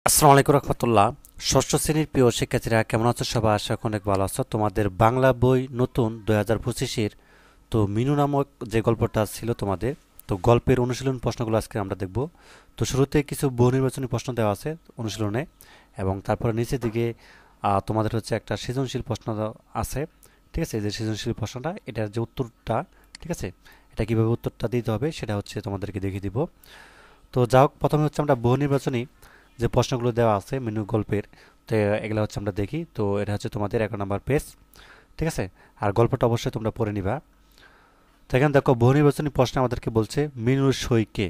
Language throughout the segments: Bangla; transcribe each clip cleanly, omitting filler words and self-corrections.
আসসালামু আলাইকুম রহমতুল্লাহ। ষষ্ঠ শ্রেণীর প্রিয় শিক্ষার্থীরা কেমন আছো? সবাই আশা করি অনেক ভালো আছো। তোমাদের বাংলা বই নতুন 2025-এর তো মিনু নামক যে গল্পটা ছিল তোমাদের, তো গল্পের অনুশীলন প্রশ্নগুলো আজকে আমরা দেখব। তো শুরুতে কিছু বহু নির্বাচনী প্রশ্ন দেওয়া আছে অনুশীলনে, এবং তারপরে নিচের দিকে তোমাদের হচ্ছে একটা সৃজনশীল প্রশ্ন আছে। ঠিক আছে, এই যে সৃজনশীল প্রশ্নটা, এটার যে উত্তরটা, ঠিক আছে, এটা কিভাবে উত্তরটা দিতে হবে সেটা হচ্ছে তোমাদেরকে দেখিয়ে দিব। তো যা হোক, প্রথমে হচ্ছে আমরা বহু নির্বাচনী যে প্রশ্নগুলো দেওয়া আছে মেনু গল্পের, তো এগুলো হচ্ছে আমরা দেখি। তো এটা হচ্ছে তোমাদের 1 নম্বর পেজ, ঠিক আছে। আর গল্পটা অবশ্যই তোমরা পড়ে নিবা। তো এখানে দেখো, বহু নির্বাচনী প্রশ্ন আমাদেরকে বলছে মিনুর সই কে।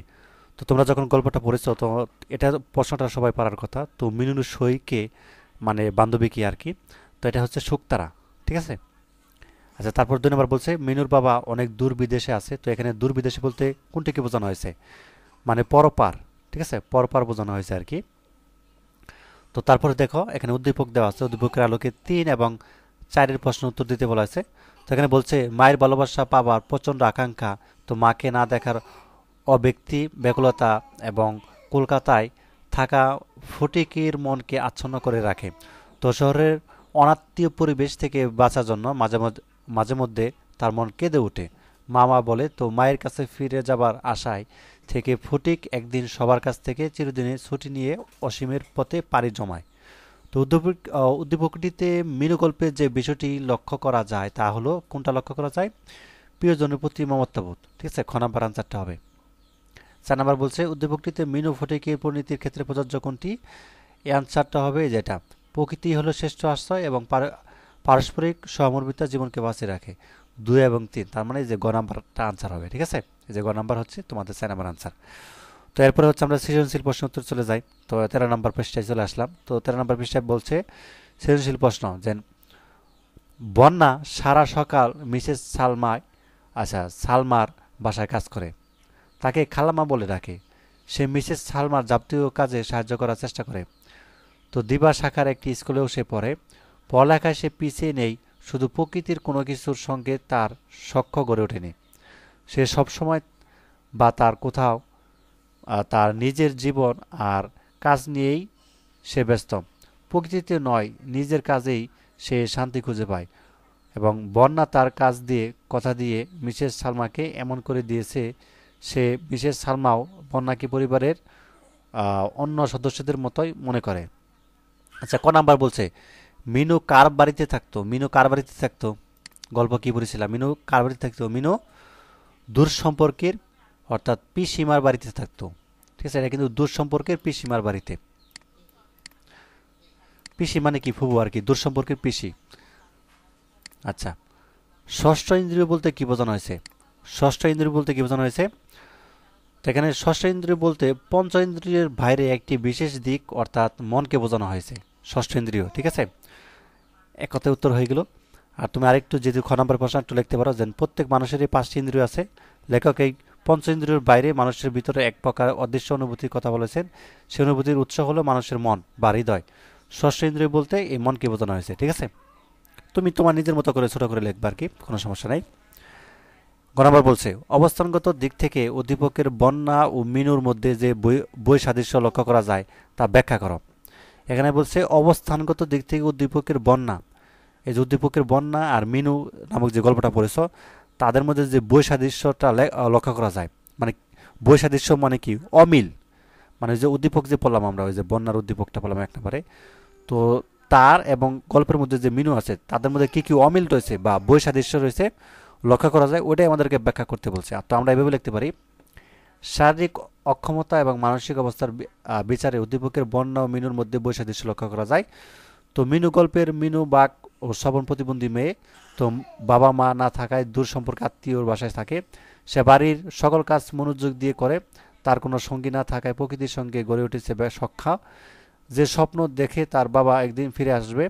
তো তোমরা যখন গল্পটা পড়েছো, তো এটা প্রশ্নটা সবাই পারার কথা। তো মিনুর সই কে মানে বান্ধবী কি আর কি। তো এটা হচ্ছে শুকতারা, ঠিক আছে। আচ্ছা, তারপর 2 নম্বর বলছে মিনুর বাবা অনেক দূর বিদেশে আছে। তো এখানে দূর বিদেশে বলতে কোনটিকে বোঝানো হয়েছে? মানে পরপার, ঠিক আছে, পরপার বোঝানো হয়েছে আর কি। তো তারপরে দেখো, এখানে উদ্দীপক দেওয়া আছে, উদ্দীপকের আলোকে 3 এবং 4-এর প্রশ্ন উত্তর দিতে বলা হয়েছে। তো এখানে বলছে মায়ের ভালোবাসা পাবার প্রচণ্ড আকাঙ্ক্ষা, তো মাকে না দেখার অব্যক্তি ব্যাকুলতা এবং কলকাতায় থাকা ফটিকের মনকে আচ্ছন্ন করে রাখে। তো শহরের অনাত্মীয় পরিবেশ থেকে বাঁচার জন্য মাঝে মধ্যে তার মন কেঁদে ওঠে। মামা বলে, তো মায়ের কাছে ফিরে যাবার আশায় থেকে ফটিক একদিন সবার কাছ থেকে চিরদিনের ছুটি নিয়ে অসীমের পথে পাড়ি জমায়। তো উদ্দীপকটিতে মিনু গল্পের যে বিষয়টি লক্ষ্য করা যায় তা হলো, কোনটা লক্ষ্য করা যায়? প্রিয়জনের প্রতি মমত্ববোধ, ঠিক আছে। খ নাম্বার আনসারটা হবে। 4 নম্বর বলছে উদ্দীপকটিতে মিনু ফটিকের পরিণতির ক্ষেত্রে প্রযোজ্য কোনটি? এই আনসারটা হবে যেটা, প্রকৃতি হলো শ্রেষ্ঠ আশ্রয় এবং পারস্পরিক সহমর্মিতা জীবনকে বাঁচিয়ে রাখে। 2 এবং 3, তার মানে এই যে গ নাম্বারটা আনসার হবে, ঠিক আছে। এই যে গ নাম্বার হচ্ছে তোমাদের 4 নম্বর আনসার। তো এরপরে হচ্ছে আমরা সৃজনশীল প্রশ্ন উত্তর চলে যাই। তো 13 নম্বর পৃষ্ঠায় চলে আসলাম। তো 13 নম্বর পৃষ্ঠায় বলছে সৃজনশীল প্রশ্ন যে বন্যা সারা সকাল মিসেস সালমার বাসায় কাজ করে, তাকে খালামা বলে ডাকে। সে মিসেস সালমার যাবতীয় কাজে সাহায্য করার চেষ্টা করে। তো দিবা শাখার একটি স্কুলেও সে পড়ে। পড়ালেখায় সে পিছিয়ে নেই, শুধু প্রকৃতির কোনো কিছুর সঙ্গে তার সখ্য গড়ে ওঠেনি। সে সবসময় বা তার কোথাও তার নিজের জীবন আর কাজ নিয়েই সে ব্যস্ত। প্রকৃতিতে নয়, নিজের কাজেই সে শান্তি খুঁজে পায়। এবং বন্যা তার কাজ দিয়ে কথা দিয়ে মিসেস সালমাকে এমন করে দিয়েছে, সে মিসেস সালমাও বন্যাকে পরিবারের অন্য সদস্যদের মতোই মনে করে। আচ্ছা, ক নাম্বার বলছে মিনু কার বাড়িতে থাকতো? মিনু কার বাড়িতে থাকতো? গল্প কি বলেছিলাম, মিনু কার বাড়িতে থাকতো? মিনু দূর সম্পর্কের অর্থাৎ পিসিমার বাড়িতে থাকতো, ঠিক আছে। এটা কিন্তু দূর সম্পর্কের পিসিমার বাড়িতে। পিসি মানে কি? ফুবু আর কি, দূর সম্পর্কের পিসি। আচ্ছা, ষষ্ঠ ইন্দ্রিয় বলতে কি বোঝানো হয়েছে? ষষ্ঠ ইন্দ্রিয় বলতে কি বোঝানো হয়েছে? তো এখানে ষষ্ঠ ইন্দ্রিয় বলতে পঞ্চ ইন্দ্রিয়ের বাইরে একটি বিশেষ দিক অর্থাৎ মনকে বোঝানো হয়েছে ষষ্ঠ ইন্দ্রিয়, ঠিক আছে। এক কথায় উত্তর হয়ে গেল। আর তুমি আরেকটু যদি খ নম্বর প্রশ্ন একটু লিখতে পারো, যে প্রত্যেক মানুষেরই 5টি ইন্দ্রিয় আছে। লেখক এই পঞ্চ ইন্দ্রিয়ের বাইরে মানুষের ভিতরে এক প্রকার অদৃশ্য অনুভূতির কথা বলেছেন। সেই অনুভূতির উৎস হলো মানুষের মন বা হৃদয়। ষষ্ঠ ইন্দ্রিয় বলতে এই মনকে বোঝানো হয়েছে, ঠিক আছে। তুমি তোমার নিজের মতো করে ছোট করে লিখবা আর কি, কোনো সমস্যা নাই। গ নম্বর বলছে অবস্থানগত দিক থেকে উদ্দীপকের বন্যা ও মিনুর মধ্যে যে বই সাদৃশ্য লক্ষ্য করা যায় তা ব্যাখ্যা করো। এখানে বলছে অবস্থানগত দিক থেকে উদ্দীপকের বন্যা, এই যে উদ্দীপকের বন্যা আর মিনু নামক যে গল্পটা পড়েছ, তাদের মধ্যে যে বই সাদৃশ্যটা লক্ষ্য করা যায়। মানে বই সাদৃশ্য মানে কি? অমিল। মানে যে উদ্দীপক যে পড়লাম আমরা, ওই যে বন্যার উদ্দীপকটা পড়লাম 1 নম্বরে, তো তার এবং গল্পের মধ্যে যে মিনু আছে তাদের মধ্যে কি কি অমিল রয়েছে বা বই সাদৃশ্য রয়েছে লক্ষ্য করা যায়, ওইটাই আমাদেরকে ব্যাখ্যা করতে বলছে। তো আমরা এভাবে লিখতে পারি, শারীরিক অক্ষমতা এবং মানসিক অবস্থার বিচারে উদ্দীপকের বন্যা ও মিনুর মধ্যে বই সাদৃশ্য লক্ষ্য করা যায়। তো মিনু গল্পের মিনু বাক ও শ্রবণ প্রতিবন্ধী মেয়ে। তো বাবা মা না থাকায় দূর সম্পর্কে আত্মীয়র বাসায় থাকে। সে বাড়ির সকল কাজ মনোযোগ দিয়ে করে। তার কোনো সঙ্গী না থাকায় প্রকৃতির সঙ্গে গড়ে উঠেছে সখ্যা। যে স্বপ্ন দেখে তার বাবা একদিন ফিরে আসবে,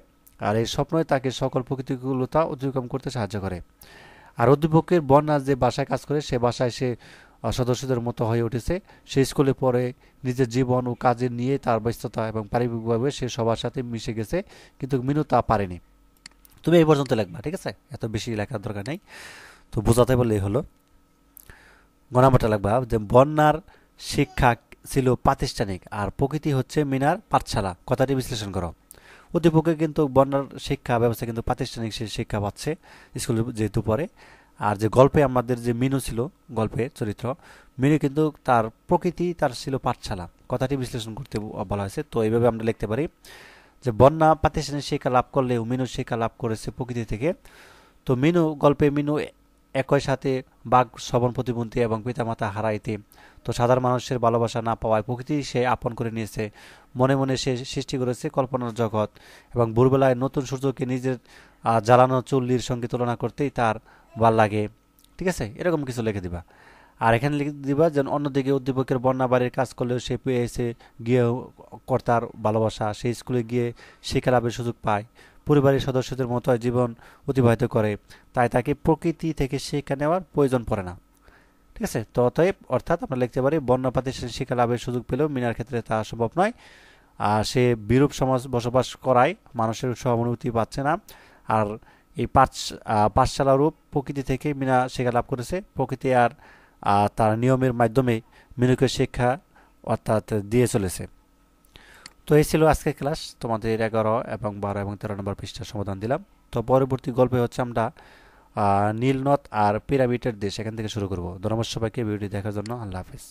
আর এই স্বপ্নই তাকে সকল প্রতিকূলতা অতিক্রম করতে সাহায্য করে। আর উদ্দীপকের বন্যা যে বাসায় কাজ করে, সে বাসায় সে সদস্যদের মতো হয়ে উঠেছে। সে স্কুলে পড়ে, নিজের জীবন ও কাজের নিয়ে তার ব্যস্ততা এবং পারিবারিকভাবে সে সবার সাথে মিশে গেছে, কিন্তু মিনু তা পারেনি। তুমি এই পর্যন্ত লিখবা, ঠিক আছে, এত বেশি লেখার দরকার নেই। তো বোঝাতে বললেই হলো। গ নাম্বারটা লিখবা যে বন্যার শিক্ষা ছিল প্রাতিষ্ঠানিক আর প্রকৃতি হচ্ছে মিনার পাঠশালা। কথাটি বিশ্লেষণ করো। উদ্দীপকে কিন্তু বন্যার শিক্ষা ব্যবস্থা কিন্তু প্রাতিষ্ঠানিক সে শিক্ষা পাচ্ছে স্কুলে যেহেতু পড়ে। আর যে গল্পে আমাদের যে মিনু ছিল, গল্পের চরিত্র মিনু কিন্তু তার প্রকৃতি তার ছিল পাঠশালা। কথাটি বিশ্লেষণ করতে বলা হয়েছে। তো এইভাবে আমরা লিখতে পারি যে বন্যা প্রাতিষ্ঠানিক শিক্ষা লাভ করলেও মিনু শিক্ষা লাভ করেছে প্রকৃতি থেকে। তো মিনু গল্পে মিনু একই সাথে বাঘ শ্রবণ প্রতিবন্ধী এবং পিতামাতা হারাইতে তো সাধারণ মানুষের ভালোবাসা না পাওয়ায় প্রকৃতি সে আপন করে নিয়েছে। মনে মনে সে সৃষ্টি করেছে কল্পনার জগৎ এবং ভোরবেলায় নতুন সূর্যকে নিজের জ্বালানো চুল্লির সঙ্গে তুলনা করতেই তার ভাল লাগে। ঠিক আছে, এরকম কিছু লিখে দিবা। আর এখানে লিখে দিবা যেন অন্যদিকে উদ্দীপকের বন্যা বাড়ির কাজ করলেও সে পেয়েছে গিয়ে কর্তার ভালোবাসা। সেই স্কুলে গিয়ে শিক্ষা লাভের সুযোগ পায়, পরিবারের সদস্যদের মতো জীবন অতিবাহিত করে, তাই তাকে প্রকৃতি থেকে শিক্ষা নেওয়ার প্রয়োজন পড়ে না। ঠিক আছে, তো অতএব অর্থাৎ আমরা লিখতে পারি বন্য প্রাতিষ্ঠানিক শিক্ষা লাভের সুযোগ পেলেও মিনার ক্ষেত্রে তা সম্ভব নয়। আর সে বিরূপ সমাজ বসবাস করায় মানুষের সহানুভূতি পাচ্ছে না। আর এই পাঠশালা রূপ প্রকৃতি থেকে মিনা শিক্ষা লাভ করেছে। প্রকৃতি আর তার নিয়মের মাধ্যমে মিনুকে শিক্ষা অর্থাৎ দিয়ে চলেছে। তো এই ছিল আজকের ক্লাস। তোমাদের 11 এবং 12 এবং 13 নম্বর পৃষ্ঠার সমাধান দিলাম। তো পরবর্তী গল্পে হচ্ছে আমরা নীলনদ আর পিরামিডের দেশ এখান থেকে শুরু করব। ধন্যবাদ সবাইকে ভিডিওটি দেখার জন্য। আল্লাহ হাফিজ।